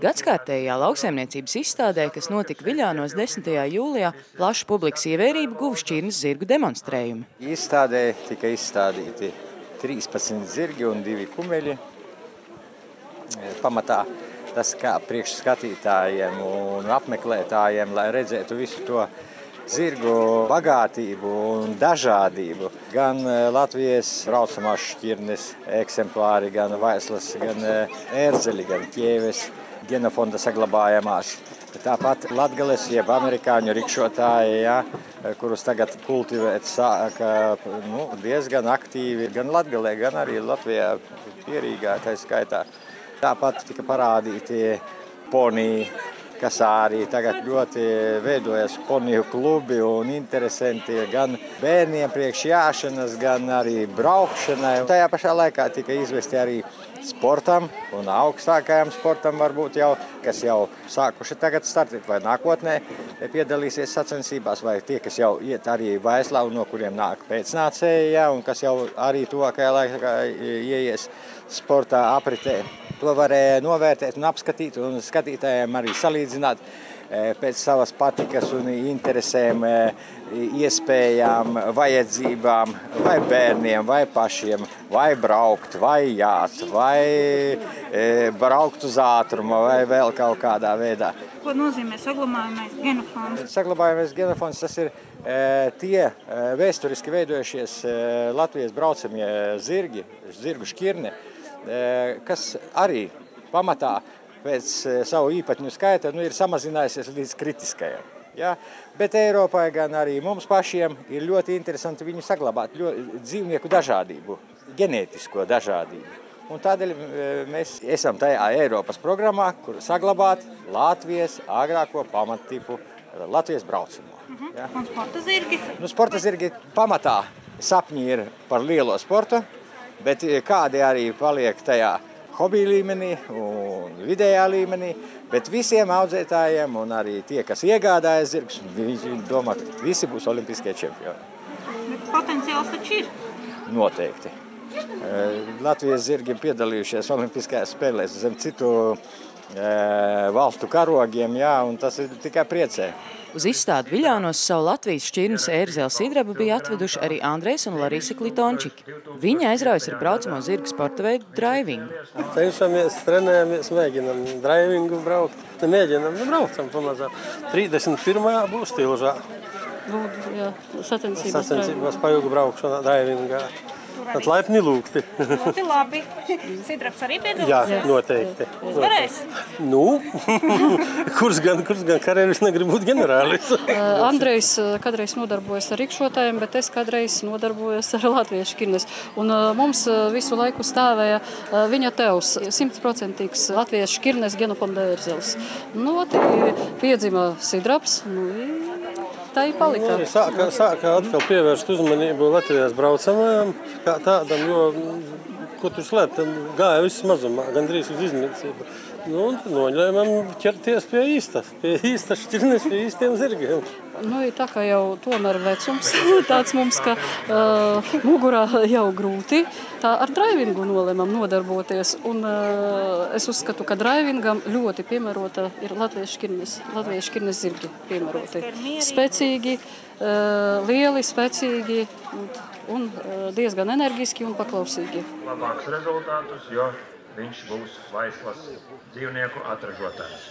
Gadskārtējā lauksaimniecības izstādē, kas notika Viļānos 10. jūlijā, plašu publikas ievērību guva šķirnes zirgu demonstrējumi. Izstādē tika izstādīti 13 zirgi un 2 kumeļi. Pamatā tas kā priekšskatītājiem un apmeklētājiem, lai redzētu visu to zirgu bagātību un dažādību. Gan Latvijas braucamās šķirnes eksemplāri, gan vaislas, gan ērzeļi, gan ķēves, genofonda saglabājamās. Tāpat latgales, jeb amerikāņu rikšotāji, kurus tagad kultivēt sāka diezgan aktīvi, gan Latgalē, gan arī Latvijā Pierīgā tā skaitā. Tāpat tika parādīti poniji, kas arī tagad ļoti veidojas poniju klubi un interesanti gan bērniem priekš jāšanas, gan arī braukšanai. Tajā pašā laikā tika izvesti arī sportam un augstākajam sportam varbūt jau, kas jau sākuši tagad startīt vai nākotnē piedalīsies sacensībās, vai tie, kas jau iet arī vaislā un no kuriem nāk pēcnācēji, un kas jau arī tuvākajā laikā ieies sportā apritē. To varēja novērtēt un apskatīt un skatītājiem arī salīdzināt pēc savas patikas un interesēm, iespējām, vajadzībām, vai bērniem, vai pašiem, vai braukt, vai jāt, vai braukt uz ātrumu, vai vēl kaut kādā veidā. Ko nozīmē saglabājamais genofons? Saglabājamais genofons tas ir tie vēsturiski veidojušies Latvijas braucamie zirgi, zirgu šķirne, kas arī pamatā pēc savu īpatņu skaita ir samazinājusies līdz kritiskajam. Ja? Bet Eiropai gan arī mums pašiem ir ļoti interesanti viņu saglabāt, dzīvnieku dažādību, ģenētisko dažādību. Un tādēļ mēs esam tajā Eiropas programmā, kur saglabāt Latvijas agrāko pamattipu Latvijas braucamo. Ja? Un sporta zirgi? Sporta zirgi pamatā sapņi ir par lielo sportu, bet kādi arī paliek tajā hobija līmenī un vidējā līmenī, bet visiem audzētājiem un arī tie, kas iegādājas zirgus, viņi domā, ka visi būs olimpiskie čempioni. Bet potenciāls taču ir? Noteikti. Latvijas zirgi ir piedalījušies olimpiskajās spēlēs zem citu valstu karogiem, un tas ir tikai priecē. Uz izstādi Viļānos savu Latvijas šķirnes ērzeli sidrabu bija atveduši arī Andrejs un Larisa Klitončiki. Viņi aizraujas ar braucamo zirgu sporta veidu draivingu. Cenšamies, trenējamies, mēģinam draivingu braukt. Mēģinam, braucam pamazām. 31. būs Tilžā. Jā, sacensībās pajūgu braukšanā draivingā. Tad laipni lūgti. Ļoti labi. Sidrabs arī piedalās? Jā, noteikti. Uzvarēs? Kurš gan karēvis negrib būt ģenerālis? Andrejs kādreiz nodarbojas ar rikšotājiem, bet es kādreiz nodarbojos ar latviešu šķirnes. Un mums visu laiku stāvēja viņa tevs, 100% latviešu šķirnes genofonda ērzelis. Piedzima sidrabs, tā ir palika. Sāka atkal pievērst uzmanību Latvijas braucamajam, kā tādam, jo, ko tur slēpt, gāja viss mazumā, gandrīz uz iznīcību. Noņēmām ķerties pie īstas šķirnes, pie īstiem zirgiem. Ir tā kā jau tomēr vecums tāds mums, ka mugurā jau grūti. Tā ar draivingu nolēmām nodarboties. Un es uzskatu, ka draivingam ļoti piemērota ir Latvijas šķirnes zirgi piemēroti. Spēcīgi, lieli, spēcīgi un diezgan enerģiski un paklausīgi. Labāks rezultātus, jo viņš būs vaislas dzīvnieku atražotājs.